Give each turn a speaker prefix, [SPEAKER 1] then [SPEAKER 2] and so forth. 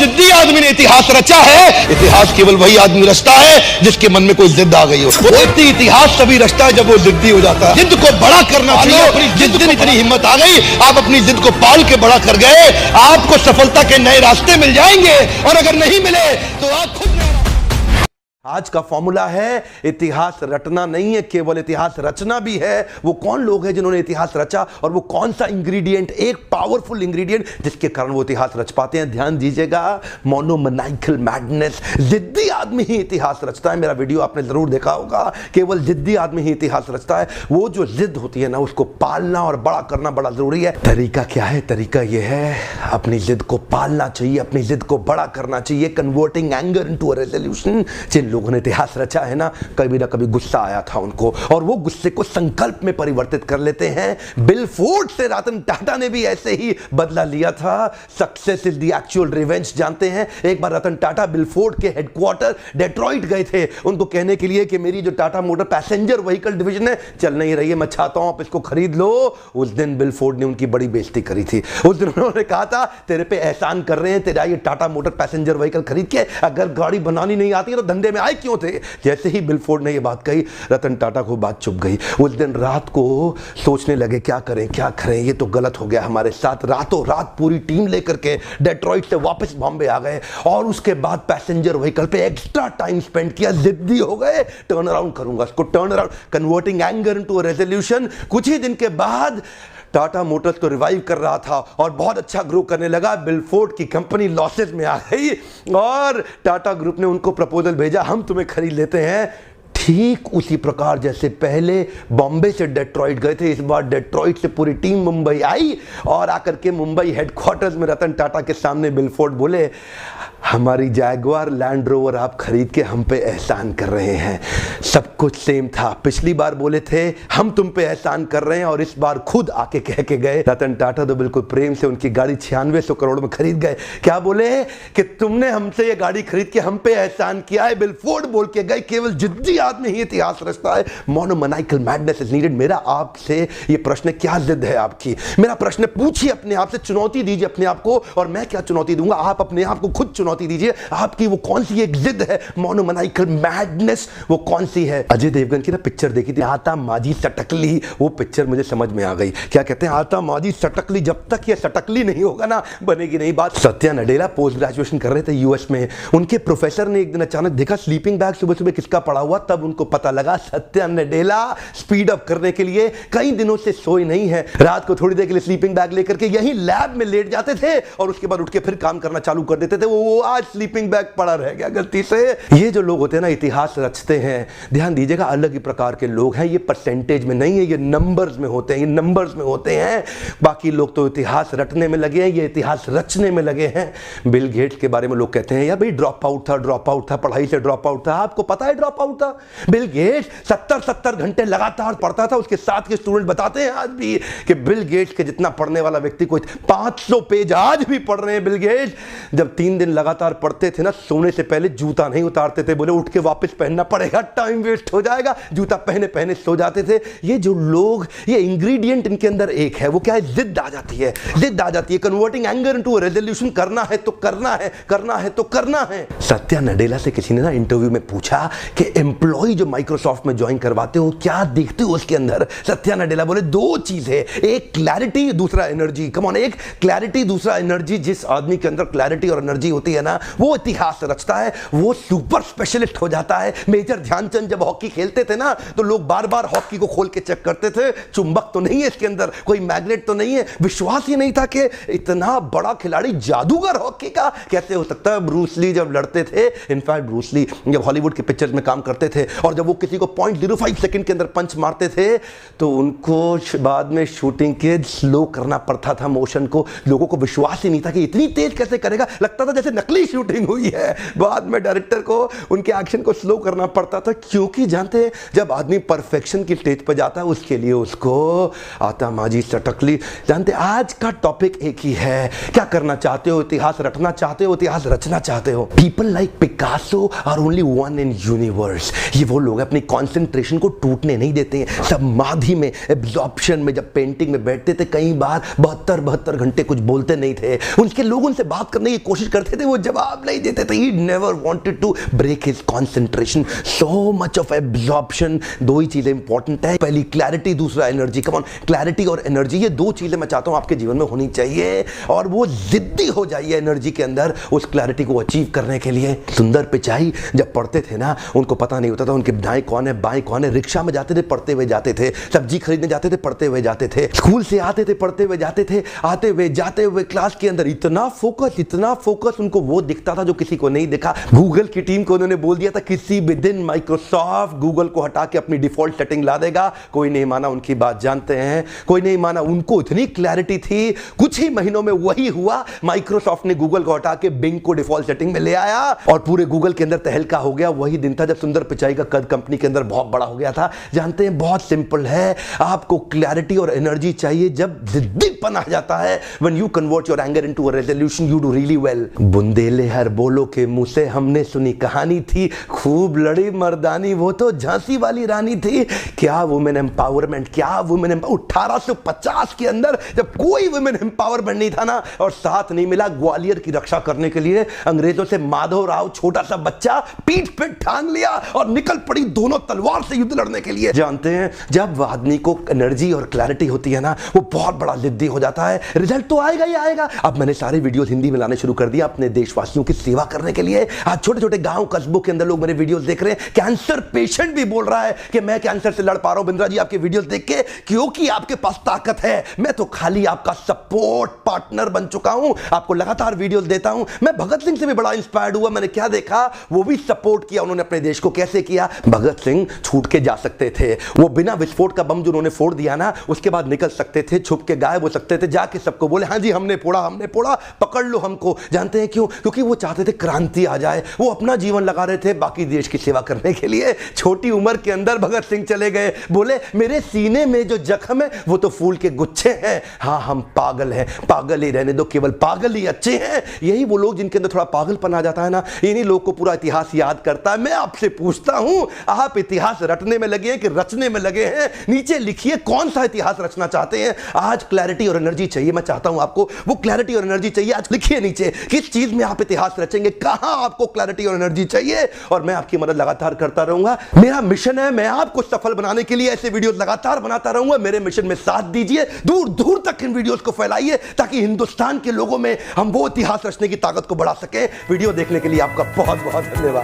[SPEAKER 1] जिद्दी आदमी ने इतिहास रचा है। इतिहास केवल वही आदमी रचता है जिसके मन में कोई जिद आ गई हो। वो इतिहास तभी रचता है जब वो जिद्दी हो जाता है। जिद को बड़ा करना चाहिए। अपनी जिद में इतनी हिम्मत आ गई, आप अपनी जिद को पाल के बड़ा कर गए, आपको सफलता के नए रास्ते मिल जाएंगे। और अगर नहीं मिले तो आप खुद। आज का फॉर्मूला है इतिहास रटना नहीं है, केवल इतिहास रचना भी है। वो कौन लोग हैं जिन्होंने इतिहास रचा और वो कौन सा इंग्रेडिएंट, एक पावरफुल इंग्रेडिएंट जिसके कारण वो इतिहास रच पाते हैं। ध्यान दीजिएगा, मोनोमैनिकल मैडनेस। जिद्दी आदमी ही इतिहास रचता है। मेरा वीडियो आपने जरूर देखा होगा। केवल जिद्दी आदमी ही इतिहास रचता है। वो जो जिद होती है ना, उसको पालना और बड़ा करना बड़ा जरूरी है। तरीका क्या है? तरीका यह है, अपनी जिद को पालना चाहिए, अपनी जिद को बड़ा करना चाहिए। Converting anger into a resolution. जिन लोगों ने इतिहास रचा है ना कभी गुस्सा आया था उनको, और वो गुस्से को संकल्प में परिवर्तित कर लेते हैं। बिल फोर्ड से रतन टाटा ने भी ऐसे ही बदला लिया था। Success is the actual revenge. जानते हैं, एक बार रतन टाटा बिल फोर्ड के हेडक्वार्टर डेट्रॉइट गए थे उनको कहने के लिए कि मेरी जो Tata motor passenger vehicle division है चल नहीं रही है, मैं चाहता हूं आप इसको खरीद लो। उस दिन बिल फोर्ड ने उनकी बड़ी बेइज्जती करी थी। उस दिन उन्होंने कहा था, तेरे पे एहसान कर रहे हैं, तेरा ये टाटा मोटर पैसेंजर व्हीकल खरीद के, अगर गाड़ी बनानी नहीं आती है तो धंधे में आए क्यों थे। जैसे ही बिल फोर्ड ने यह बात कही, रतन टाटा को बात चुप गई। उस दिन रात को सोचने लगे क्या करें क्या करें, ये तो गलत हो गया हमारे साथ। रातों रात पूरी टीम लेकर के डेट्रॉइट से वापस बॉम्बे आ गए और उसके बाद पैसेंजर व्हीकल पे एक्स्ट्रा टाइम स्पेंड किया। जिद्दी हो गए, टर्न अराउंड करूंगा इसको, turn around, converting anger into a resolution. कुछ ही दिन के बाद टाटा मोटर्स तो रिवाइव कर रहा था और बहुत अच्छा ग्रो करने लगा। बिल फोर्ड की कंपनी लॉसेस में आ गई और टाटा ग्रुप ने उनको प्रपोजल भेजा, हम तुम्हें खरीद लेते हैं। ठीक उसी प्रकार जैसे पहले बॉम्बे से डेट्रॉइट गए थे, इस बार डेट्रॉइट से पूरी टीम मुंबई आई और आकर के मुंबई हेडक्वार्टर्स में रतन टाटा के सामने बिल फोर्ड बोले, हमारी जैगुआर लैंड रोवर आप खरीद के हम पे एहसान कर रहे हैं। सब कुछ सेम था। पिछली बार बोले थे हम तुम पे एहसान कर रहे हैं और इस बार खुद आके कह के गए। रतन टाटा तो बिल्कुल प्रेम से उनकी गाड़ी 9600 करोड़ में खरीद गए। क्या बोले कि तुमने हमसे ये गाड़ी खरीद के हम पे एहसान किया है। बिल फोर्ड बोल के गए, केवल जिद्दी आदमी ही इतिहास रचता है। मोनोमैनिकल मैडनेस इज नीडेड। मेरा आपसे ये प्रश्न, क्या जिद है आपकी? मेरा प्रश्न पूछिए अपने आप से, चुनौती दीजिए अपने आप को। और मैं क्या चुनौती दूंगा, आप अपने आप को खुद चुनौती दीजिए। आपकी वो कौन सी एक जिद है, मोनोमैनिकल मैडनेस, वो कौन सी है? अजय देवगन की ना पिक्चर देखी थी, आता माजी सटकली। वो पिक्चर मुझे समझ में आ गई। क्या कहते हैं, आता माजी सटकली, जब तक ये सटकली नहीं होगा ना बनेगी नहीं बात। सत्या नडेला पोस्ट ग्रेजुएशन कर रहे थे यूएस में। उनके प्रोफेसर ने एक दिन अचानक देखा स्लीपिंग बैग सुबह सुबह किसका पड़ा हुआ, तब उनको पता लगा सत्या नडेला स्पीड अप करने के लिए कई दिनों से सोए नहीं है। रात को थोड़ी देर के लिए स्लीपिंग बैग लेकर के यही लैब में लेट जाते थे और उसके बाद उठ के फिर काम करना चालू कर देते थे। वो आज स्लीपिंग बैग पड़ा रह गया गलती से। ये जो लोग होते हैं ना इतिहास रचते हैं, ध्यान दीजिएगा, अलग ही प्रकार के लोग हैं। ये परसेंटेज में नहीं है, ये नंबर्स में होते हैं, ये नंबर्स में होते हैं। बाकी लोग तो इतिहास रटने में लगे हैं, ये इतिहास रचने में लगे हैं। बिल गेट्स के बारे में लोग कहते हैं यार भाई ड्रॉप आउट था, पढ़ाई से ड्रॉप आउट था। आपको पता है ड्रॉप आउट था? बिल गेट्स 70 घंटे लगातार पढ़ता था। उसके साथ के स्टूडेंट बताते हैं आज भी कि बिल गेट्स के जितना पढ़ने वाला व्यक्ति कोई 500 पेज आज भी पढ़ रहे हैं बिल गेट्स। जब 3 दिन लगातार पढ़ते थे ना, सोने से पहले जूता नहीं उतारते थे, बोले उठ के वापस पहनना पड़ेगा, टाइम वेस्ट हो जाएगा, जूता पहने पहने सो जाते थे। ये जो लोग, ये इंग्रेडिएंट इनके अंदर एक है, वो क्या है, जिद आ जाती है, जिद आ जाती है। Converting anger into a resolution. करना है तो करना है, करना है तो करना है। सत्या नडेला से किसी ने ना इंटरव्यू में पूछा कि एम्प्लॉय जो माइक्रोसॉफ्ट में ज्वाइन करवाते हो क्या देखते हो उसके अंदर? सत्या नडेला बोले 2 चीज है, एक क्लैरिटी, दूसरा एनर्जी। कम ऑन, एक क्लैरिटी, दूसरा एनर्जी। जिस आदमी के अंदर क्लैरिटी और एनर्जी होती है ना, वो इतिहास रचता है, वो सुपर स्पेशलिस्ट हो जाता है। मेजर ध्यानचंद जब हॉकी खेलते थे ना, तो लोग बार बार हॉकी को खोल के चेक करते थे, चुंबक तो नहीं है इसके अंदर, कोई मैग्नेट तो नहीं है। विश्वास ही नहीं था कि इतना बड़ा खिलाड़ी, जादूगर हॉकी का कैसे हो सकता है। ब्रूस ली जब लड़ते थे, इनफैक्ट ब्रूस ली जब हॉलीवुड के पिक्चर्स में काम करते थे और जब वो किसी को 0.05 सेकंड के अंदर पंच मारते थे, तो उनको बाद में शूटिंग के स्लो करना पड़ता था मोशन को। लोगों को विश्वास ही नहीं था कि इतनी तेज कैसे करेगा, लगता था जैसे नकली शूटिंग हुई है। बाद में डायरेक्टर को उनके एक्शन को स्लो करना पड़ता था, क्योंकि जानते हैं जब आदमी परफेक्शन की स्टेज पर जाता है उसके लिए उसको आता माजी सटकली। जानते आज का टॉपिक एक ही है, क्या करना चाहते हो, इतिहास रटना चाहते हो, इतिहास रचना चाहते हो। People like Picasso are only one in universe. ये वो लोग अपनी कॉन्सेंट्रेशन को टूटने नहीं देते हैं। समाधि में, एब्जॉर्प्शन में जब पेंटिंग में बैठते थे, कई बार 72 घंटे कुछ बोलते नहीं थे। उनके लोग उनसे बात करने की कोशिश करते थे, वो
[SPEAKER 2] वो जवाब नहीं देते थे। He never wanted to break his concentration, so much of absorption. दो ही चीजें इंपॉर्टेंट है, पहली क्लैरिटी, दूसरा एनर्जी। कम ऑन, क्लैरिटी और एनर्जी, ये दो चीजें मैं चाहता हूं आपके जीवन में होनी चाहिए, और वो जिद्दी हो जाइए एनर्जी के अंदर उस क्लैरिटी को अचीव करने के लिए। सुंदर पिचाई जब पढ़ते थे ना, उनको पता नहीं होता था उनके दाएं कौन है बाएं कौन है। रिक्शा में जाते थे पढ़ते हुए जाते थे, सब्जी खरीदने जाते थे पढ़ते हुए जाते थे, स्कूल से आते थे पढ़ते हुए जाते थे, आते हुए जाते हुए क्लास के अंदर इतना फोकस उनको वो दिखता था जो किसी को नहीं दिखा। गूगल की टीम को उन्होंने बोल दिया था किसी भी दिन माइक्रोसॉफ्ट गूगल को हटा के अपनी डिफॉल्ट सेटिंग ला देगा। कोई नहीं माना उनकी बात, जानते हैं कोई नहीं माना। उनको इतनी क्लैरिटी थी, कुछ ही महीनों में वही हुआ। माइक्रोसॉफ्ट ने गूगल को हटा के बिंग को डिफॉल्ट सेटिंग में ले आया और पूरे गूगल के अंदर तहलका हो गया। वही दिन था जब सुंदर पिचाई का कद कंपनी के अंदर बहुत बड़ा हो गया था। जानते हैं, बहुत सिंपल है, आपको क्लैरिटी और एनर्जी चाहिए जब जिद्दीपन आ जाता है। When you convert your anger into a resolution you do really well. बुंदेले हर बोलो के मुंह से हमने सुनी कहानी थी, खूब लड़ी मर्दानी वो तो झांसी वाली रानी थी। क्या वुमेन एम्पावरमेंट, क्या वुमेन 1850 के अंदर जब कोई वुमेन एम्पावरमेंट नहीं था ना, और साथ नहीं मिला ग्वालियर की रक्षा करने के लिए अंग्रेजों से, माधव राव छोटा सा बच्चा पीठ पे ठान लिया और निकल पड़ी दोनों तलवार से युद्ध लड़ने के लिए। जानते हैं, जब आदमी को एनर्जी और क्लैरिटी होती है ना, वो बहुत बड़ा जिद्दी हो जाता है। रिजल्ट तो आएगा ही आएगा। अब मैंने सारे वीडियोस हिंदी में लाने शुरू कर दिया अपने देशवासियों की सेवा करने के लिए। आज छोटे छोटे गांव कस्बों के अंदर लोग मेरे वीडियोस देख रहे हैं। कैंसर पेशेंट भी बोल रहा है कि मैं कैंसर से लड़ पा रहा हूं बिंद्रा जी आपके वीडियोस देख के, क्योंकि आपके पास ताकत है। मैं तो खाली आपका सपोर्ट पार्टनर बन चुका हूं, आपको लगातार वीडियोस देता हूं। मैं भगत सिंह से भी बड़ा इंस्पायर्ड हुआ। मैंने क्या देखा, वो भी सपोर्ट किया उन्होंने अपने देश को। कैसे किया? भगत सिंह छूट के जा सकते थे, वो बिना विस्फोट का बम जो उन्होंने फोड़ दिया ना, उसके बाद निकल सकते थे, छुप के गायब हो सकते थे, जाके सबको बोले हाँ जी हमने फोड़ा, पकड़ लो हमको। जानते हैं क्यों? क्योंकि वो चाहते थे क्रांति आ जाए। वो अपना जीवन लगा रहे थे बाकी देश की सेवा करने के लिए। छोटी उम्र के अंदर भगत सिंह चले गए, बोले मेरे सीने में जो जख्म है वो तो फूल के गुच्छे हैं। हाँ, हम पागल हैं, पागल ही रहने दो, केवल पागल ही अच्छे हैं। यही वो लोग जिनके अंदर थोड़ा पागलपन आ जाता है ना, इन्हीं लोग को पूरा इतिहास याद करता है। मैं आपसे पूछता हूं, आप इतिहास रटने में लगे हैं कि रचने में लगे हैं? नीचे लिखिए कौन सा इतिहास रचना चाहते हैं। आज क्लैरिटी और एनर्जी चाहिए, मैं चाहता हूं आपको वो क्लैरिटी और एनर्जी चाहिए। आज लिखिए नीचे किस चीज में आप इतिहास रचेंगे, कहां आपको क्लैरिटी और एनर्जी चाहिए, और मैं आपकी मदद लगातार करता रहूंगा। मेरा मिशन है, मैं आपको सफल बनाने के लिए ऐसे वीडियोस लगातार बनाता रहूंगा। मेरे मिशन में साथ दीजिए, दूर दूर तक इन वीडियोस को फैलाइए ताकि हिंदुस्तान के लोगों में हम वो इतिहास रचने की ताकत को बढ़ा सके। वीडियो देखने के लिए आपका बहुत बहुत धन्यवाद।